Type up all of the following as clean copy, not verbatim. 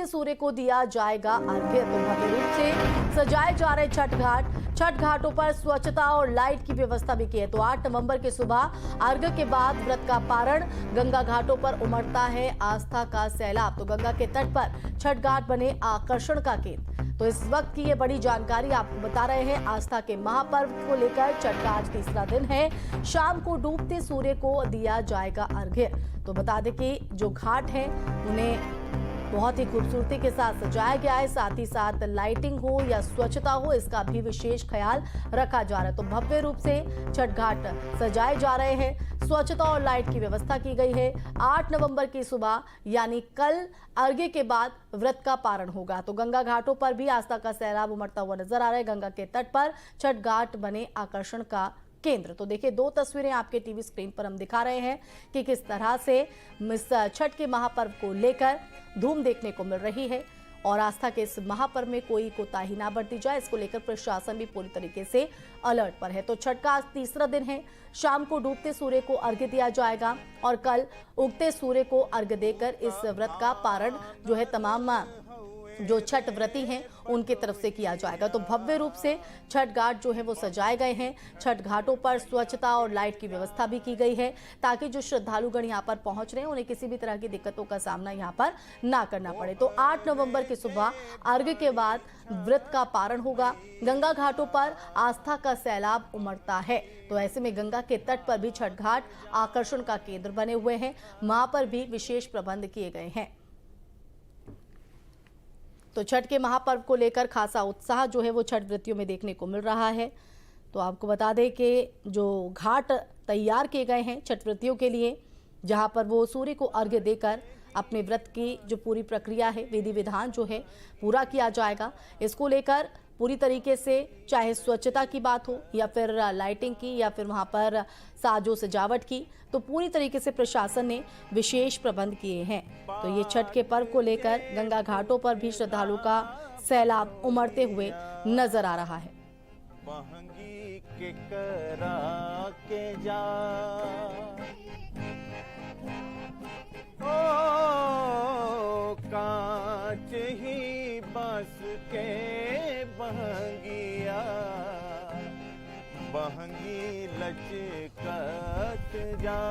उगते सूर्य को दिया जाएगा अर्घ्य। तो भव्य रूप से सजाए जा रहे छठ घाट। छठ घाटों पर स्वच्छता और लाइट की व्यवस्था भी की है। तो 8 नवंबर की सुबह अर्घ्य के बाद व्रत का पारण। गंगा घाटों पर उमड़ता है आस्था का सैलाब। तो गंगा के तट पर छठ घाट बने आकर्षण का केंद्र। तो इस वक्त की ये बड़ी जानकारी आपको बता रहे हैं। आस्था के महापर्व को लेकर छठ का आज तीसरा दिन है। शाम को डूबते सूर्य को दिया जाएगा अर्घ्य। तो बता दें कि जो घाट हैं उन्हें बहुत ही खूबसूरती के साथ सजाया गया है। साथ ही साथ लाइटिंग हो या स्वच्छता हो, इसका भी विशेष ख्याल रखा जा रहा है। तो भव्य रूप से छठ घाट सजाए जा रहे हैं। स्वच्छता और लाइट की व्यवस्था की गई है। 8 नवंबर की सुबह यानी कल अर्घ्य के बाद व्रत का पारण होगा। तो गंगा घाटों पर भी आस्था का सैलाब उमड़ता हुआ नजर आ रहा है। गंगा के तट पर छठ घाट बने आकर्षण का केंद्र। तो देखिए, 2 तस्वीरें आपके टीवी स्क्रीन पर हम दिखा रहे हैं कि किस तरह से इस छठ के महापर्व को लेकर धूम देखने को मिल रही है। और आस्था के इस महापर्व में कोई कोताही ना बरती जाए, इसको लेकर प्रशासन भी पूरी तरीके से अलर्ट पर है। तो छठ का आज तीसरा दिन है। शाम को डूबते सूर्य को अर्घ्य दिया जाएगा और कल उगते सूर्य को अर्घ्य देकर इस व्रत का पारण जो है तमाम जो छठ व्रती हैं उनकी तरफ से किया जाएगा। तो भव्य रूप से छठ घाट जो है वो सजाए गए हैं। छठ घाटों पर स्वच्छता और लाइट की व्यवस्था भी की गई है ताकि जो श्रद्धालुगण यहाँ पर पहुंच रहे हैं उन्हें किसी भी तरह की दिक्कतों का सामना यहाँ पर ना करना पड़े। तो 8 नवंबर की सुबह अर्घ्य के बाद व्रत का पारण होगा। गंगा घाटों पर आस्था का सैलाब उमड़ता है। तो ऐसे में गंगा के तट पर भी छठ घाट आकर्षण का केंद्र बने हुए हैं। वहां पर भी विशेष प्रबंध किए गए हैं। तो छठ के महापर्व को लेकर खासा उत्साह जो है वो छठ व्रतियों में देखने को मिल रहा है। तो आपको बता दें कि जो घाट तैयार किए गए हैं छठ व्रतियों के लिए, जहां पर वो सूर्य को अर्घ्य देकर अपने व्रत की जो पूरी प्रक्रिया है, विधि विधान जो है पूरा किया जाएगा। इसको लेकर पूरी तरीके से चाहे स्वच्छता की बात हो या फिर लाइटिंग की या फिर वहां पर साजो सजावट की, तो पूरी तरीके से प्रशासन ने विशेष प्रबंध किए हैं। तो ये छठ के पर्व को लेकर गंगा घाटों पर भी श्रद्धालुओं का सैलाब उमड़ते हुए नजर आ रहा है। कांच ही बस के बहंगिया बहंगी लचकत जा।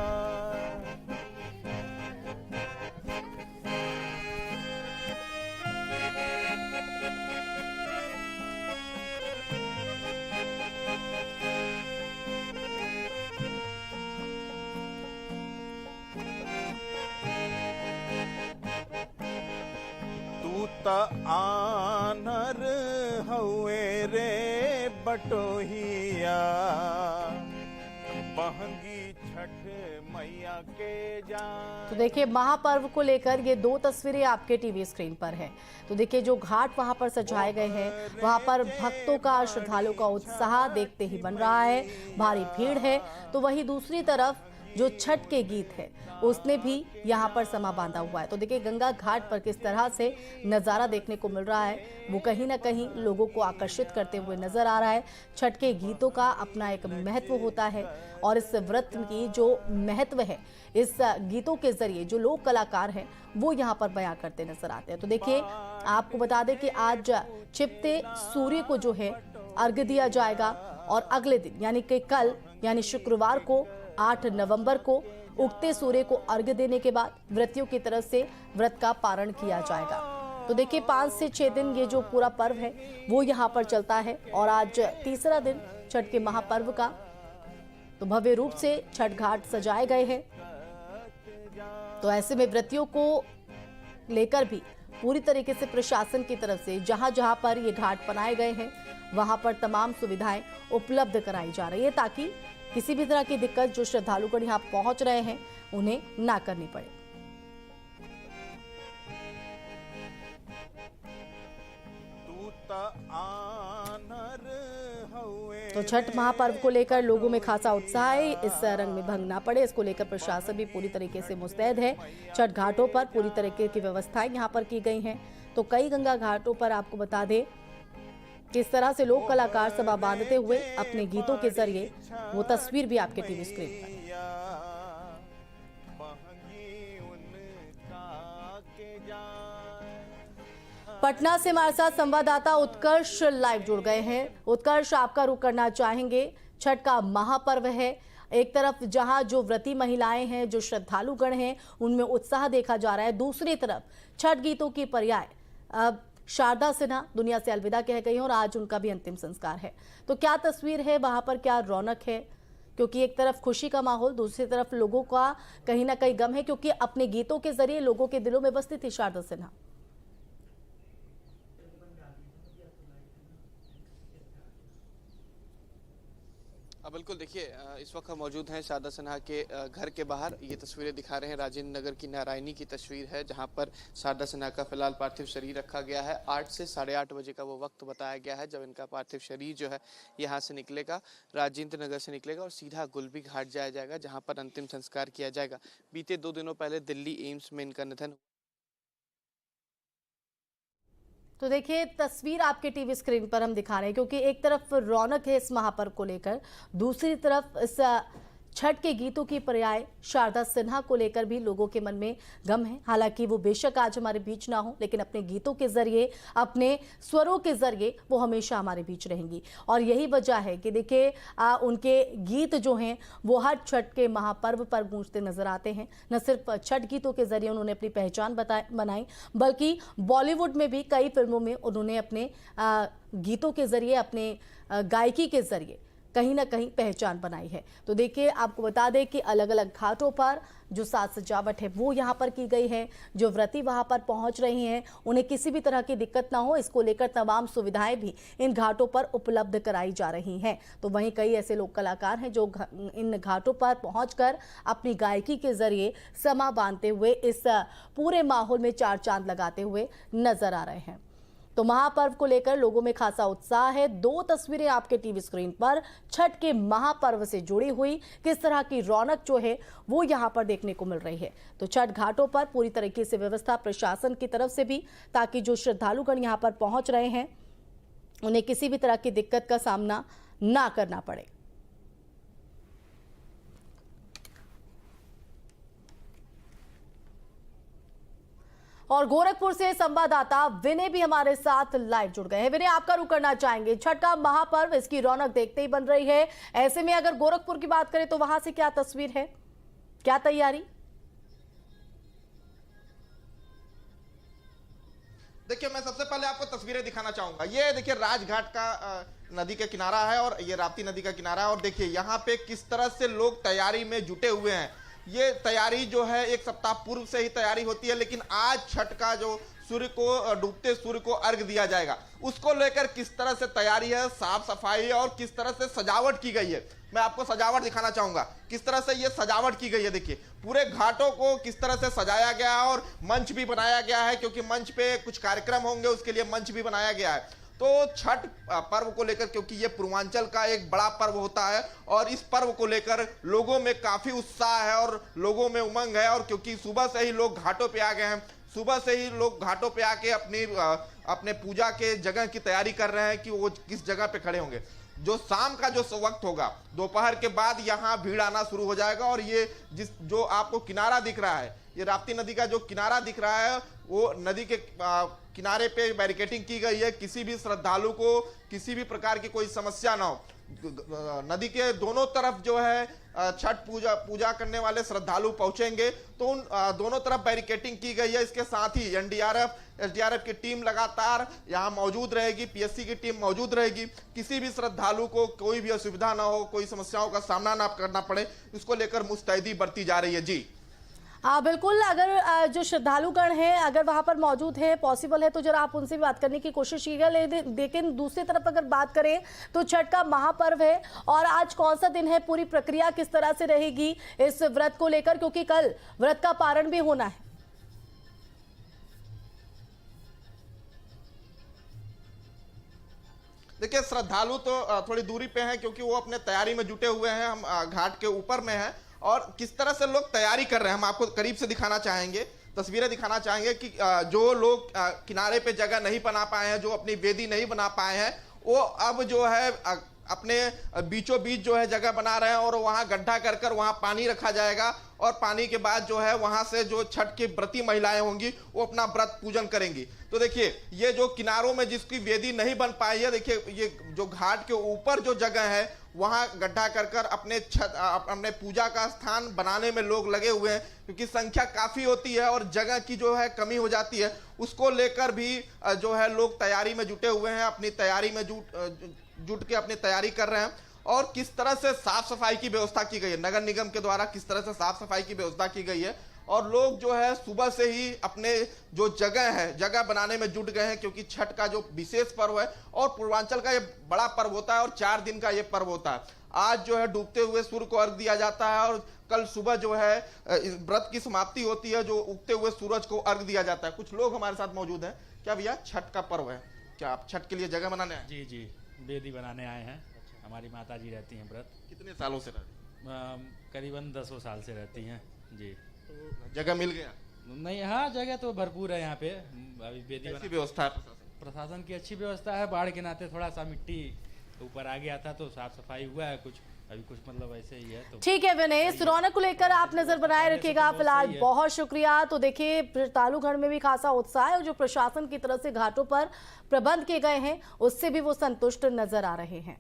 आनर हुए रे बटोहिया बहंगी छठ मैया के जान। तो देखिए, महापर्व को लेकर ये 2 तस्वीरें आपके टीवी स्क्रीन पर है। तो देखिए, जो घाट वहां पर सजाए गए हैं वहां पर भक्तों का, श्रद्धालुओं का उत्साह देखते ही बन रहा है। भारी भीड़ है। तो वहीं दूसरी तरफ जो छठ के गीत है उसने भी यहाँ पर समा बांधा हुआ है। तो देखिए, गंगा घाट पर किस तरह से नज़ारा देखने को मिल रहा है, वो कहीं ना कहीं लोगों को आकर्षित करते हुए नजर आ रहा है। छठ के गीतों का अपना एक महत्व होता है और इस व्रत की जो महत्व है, इस गीतों के जरिए जो लोक कलाकार हैं वो यहाँ पर बयां करते नजर आते हैं। तो देखिए, आपको बता दें कि आज छिपते सूर्य को जो है अर्घ्य दिया जाएगा और अगले दिन यानी कि कल यानी शुक्रवार को 8 नवंबर को उगते सूर्य को अर्घ्य देने के बाद व्रतियों की तरफ से व्रत का पारण किया जाएगा। तो देखिए, 5 से 6 दिन ये जो पूरा पर्व है वो यहाँ पर चलता है और आज तीसरा दिन छठ के महापर्व का। तो भव्य रूप से छठ घाट सजाए गए हैं। तो ऐसे में व्रतियों को लेकर भी पूरी तरीके से प्रशासन की तरफ से जहां जहां पर ये घाट बनाए गए हैं वहां पर तमाम सुविधाएं उपलब्ध कराई जा रही है ताकि किसी भी तरह की दिक्कत जो श्रद्धालुगण यहाँ पहुंच रहे हैं उन्हें ना करनी पड़े। तो छठ महापर्व को लेकर लोगों में खासा उत्साह है। इस रंग में भंग ना पड़े, इसको लेकर प्रशासन भी पूरी तरीके से मुस्तैद है। छठ घाटों पर पूरी तरीके की व्यवस्थाएं यहाँ पर की गई हैं। तो कई गंगा घाटों पर आपको बता दें किस तरह से लोक कलाकार सभा बांधते हुए अपने गीतों के जरिए, वो तस्वीर भी आपके टीवी स्क्रीन पर। पटना से हमारे साथ संवाददाता उत्कर्ष लाइव जुड़ गए हैं। उत्कर्ष, आपका रुख करना चाहेंगे। छठ का महापर्व है, एक तरफ जहां जो व्रती महिलाएं हैं, जो श्रद्धालुगण हैं, उनमें उत्साह देखा जा रहा है, दूसरी तरफ छठ गीतों की पर्याय शारदा सिन्हा दुनिया से अलविदा कह गई हैं और आज उनका भी अंतिम संस्कार है। तो क्या तस्वीर है वहां पर, क्या रौनक है? क्योंकि एक तरफ खुशी का माहौल, दूसरी तरफ लोगों का कहीं ना कहीं गम है, क्योंकि अपने गीतों के जरिए लोगों के दिलों में बसती थी शारदा सिन्हा। बिल्कुल, देखिए इस वक्त हम मौजूद हैं शारदा सिन्हा के घर के बाहर। ये तस्वीरें दिखा रहे हैं राजेंद्र नगर की नारायणी की तस्वीर है, जहां पर शारदा सिन्हा का फिलहाल पार्थिव शरीर रखा गया है। 8 से 8:30 बजे का वो वक्त बताया गया है जब इनका पार्थिव शरीर जो है यहाँ से निकलेगा, राजेंद्र नगर से निकलेगा और सीधा गुलबी घाट जाया जाएगा, जहाँ पर अंतिम संस्कार किया जाएगा। बीते 2 दिनों पहले दिल्ली एम्स में इनका निधन। तो देखिए तस्वीर आपके टीवी स्क्रीन पर हम दिखा रहे हैं, क्योंकि एक तरफ रौनक है इस महापर्व को लेकर, दूसरी तरफ इस छठ के गीतों की पर्याय शारदा सिन्हा को लेकर भी लोगों के मन में गम है। हालांकि वो बेशक आज हमारे बीच ना हो, लेकिन अपने गीतों के जरिए, अपने स्वरों के जरिए वो हमेशा हमारे बीच रहेंगी। और यही वजह है कि देखिए उनके गीत जो हैं वो हर छठ के महापर्व पर गूंजते नजर आते हैं। न सिर्फ छठ गीतों के जरिए उन्होंने अपनी पहचान बनाई, बल्कि बॉलीवुड में भी कई फिल्मों में उन्होंने अपने गीतों के जरिए, अपने गायकी के जरिए कहीं ना कहीं पहचान बनाई है। तो देखिए आपको बता दें कि अलग अलग घाटों पर जो साज सजावट है वो यहाँ पर की गई है। जो व्रती वहाँ पर पहुँच रहे हैं उन्हें किसी भी तरह की दिक्कत ना हो, इसको लेकर तमाम सुविधाएं भी इन घाटों पर उपलब्ध कराई जा रही हैं। तो वहीं कई ऐसे लोक कलाकार हैं जो इन घाटों पर पहुँचकर अपनी गायकी के जरिए समा बांधते हुए इस पूरे माहौल में चार चांद लगाते हुए नजर आ रहे हैं। तो महापर्व को लेकर लोगों में खासा उत्साह है। 2 तस्वीरें आपके टीवी स्क्रीन पर छठ के महापर्व से जुड़ी हुई किस तरह की रौनक जो है वो यहां पर देखने को मिल रही है। तो छठ घाटों पर पूरी तरीके से व्यवस्था प्रशासन की तरफ से भी, ताकि जो श्रद्धालुगण यहां पर पहुंच रहे हैं उन्हें किसी भी तरह की दिक्कत का सामना ना करना पड़े। और गोरखपुर से संवाददाता विनय भी हमारे साथ लाइव जुड़ गए हैं। विनय, आपका रुख करना चाहेंगे। छठ का महापर्व, इसकी रौनक देखते ही बन रही है। ऐसे में अगर गोरखपुर की बात करें तो वहां से क्या तस्वीर है, क्या तैयारी? देखिए, मैं सबसे पहले आपको तस्वीरें दिखाना चाहूंगा। ये देखिए राजघाट का नदी का किनारा है और ये राप्ती नदी का किनारा है, और देखिए यहाँ पे किस तरह से लोग तैयारी में जुटे हुए हैं। ये तैयारी जो है 1 सप्ताह पूर्व से ही तैयारी होती है, लेकिन आज छठ का जो सूर्य को, डूबते सूर्य को अर्घ दिया जाएगा, उसको लेकर किस तरह से तैयारी है, साफ सफाई और किस तरह से सजावट की गई है। मैं आपको सजावट दिखाना चाहूंगा, किस तरह से ये सजावट की गई है। देखिए पूरे घाटों को किस तरह से सजाया गया है और मंच भी बनाया गया है, क्योंकि मंच पे कुछ कार्यक्रम होंगे, उसके लिए मंच भी बनाया गया है। तो छठ पर्व को लेकर, क्योंकि ये पूर्वांचल का एक बड़ा पर्व होता है और इस पर्व को लेकर लोगों में काफी उत्साह है और लोगों में उमंग है। और क्योंकि सुबह से ही लोग घाटों पे आ गए हैं, सुबह से ही लोग घाटों पे आके अपने पूजा के जगह की तैयारी कर रहे हैं कि वो किस जगह पे खड़े होंगे। जो शाम का जो वक्त होगा, दोपहर के बाद यहाँ भीड़ आना शुरू हो जाएगा। और ये जो आपको किनारा दिख रहा है, ये राप्ती नदी का जो किनारा दिख रहा है, वो नदी के किनारे पे बैरिकेटिंग की गई है। किसी भी श्रद्धालु को किसी भी प्रकार की कोई समस्या ना हो। नदी के दोनों तरफ जो है छठ पूजा करने वाले श्रद्धालु पहुंचेंगे, तो उन दोनों तरफ बैरिकेटिंग की गई है। इसके साथ ही एसडीआरएफ की टीम लगातार यहां मौजूद रहेगी, पीएससी की टीम मौजूद रहेगी। किसी भी श्रद्धालु को कोई भी असुविधा ना हो, कोई समस्याओं का सामना ना करना पड़े, इसको लेकर मुस्तैदी बरती जा रही है। जी बिल्कुल, अगर जो श्रद्धालुगण हैं अगर वहां पर मौजूद है, पॉसिबल है तो जरा आप उनसे भी बात करने की कोशिश कीजिएगा। लेकिन दूसरी तरफ अगर बात करें तो छठ का महापर्व है और आज कौन सा दिन है, पूरी प्रक्रिया किस तरह से रहेगी इस व्रत को लेकर, क्योंकि कल व्रत का पारण भी होना है। देखिए श्रद्धालु तो थोड़ी दूरी पे हैं, क्योंकि वो अपने तैयारी में जुटे हुए हैं। हम घाट के ऊपर में हैं और किस तरह से लोग तैयारी कर रहे हैं हम आपको करीब से दिखाना चाहेंगे, तस्वीरें दिखाना चाहेंगे कि जो लोग किनारे पे जगह नहीं बना पाए हैं, जो अपनी वेदी नहीं बना पाए हैं, वो अब जो है अपने बीचों बीच जो है जगह बना रहे हैं और वहां गड्ढा कर कर वहां पानी रखा जाएगा और पानी के बाद जो है वहां से जो छठ की व्रती महिलाएं होंगी वो अपना व्रत पूजन करेंगी। तो देखिए ये जो किनारों में जिसकी वेदी नहीं बन पाई है, देखिए ये जो घाट के ऊपर जो जगह है वहां गड्ढा कर कर अपने पूजा का स्थान बनाने में लोग लगे हुए हैं, क्योंकि संख्या काफी होती है और जगह की जो है कमी हो जाती है। उसको लेकर भी जो है लोग तैयारी में जुटे हुए हैं, अपनी तैयारी में जुट के अपनी तैयारी कर रहे हैं। और किस तरह से साफ सफाई की व्यवस्था की गई है, नगर निगम के द्वारा किस तरह से साफ सफाई की व्यवस्था की गई है, और लोग जो है सुबह से ही अपने जो जगह है जगह बनाने में जुट गए हैं, क्योंकि छठ का जो विशेष पर्व है और पूर्वांचल का ये बड़ा पर्व होता है और 4 दिन का ये पर्व होता है। आज जो है डूबते हुए सूर्य को अर्घ दिया जाता है और कल सुबह जो है इस व्रत की समाप्ति होती है, जो उगते हुए सूरज को अर्घ दिया जाता है। कुछ लोग हमारे साथ मौजूद हैं। क्या भैया, छठ का पर्व है, क्या आप छठ के लिए जगह बनाने आए? जी जी, वेदी बनाने आए हैं। हमारी माता जी रहती हैं व्रत। कितने सालों से रहती? करीबन 10 साल से रहती हैं जी। तो जगह मिल गया? नहीं, हाँ जगह तो भरपूर है यहाँ पे। अभी वेदी कैसी व्यवस्था है? प्रशासन की अच्छी व्यवस्था है। बाढ़ के नाते थोड़ा सा मिट्टी ऊपर आ गया था तो साफ सफाई हुआ है, कुछ अभी कुछ मतलब ऐसे ही है। तो ठीक है विनय, इस रौनक को लेकर आप नजर बनाए रखिएगा। फिलहाल बहुत शुक्रिया। तो देखिए तालुगढ़ में भी खासा उत्साह है और जो प्रशासन की तरफ से घाटों पर प्रबंध किए गए हैं उससे भी वो संतुष्ट नजर आ रहे हैं।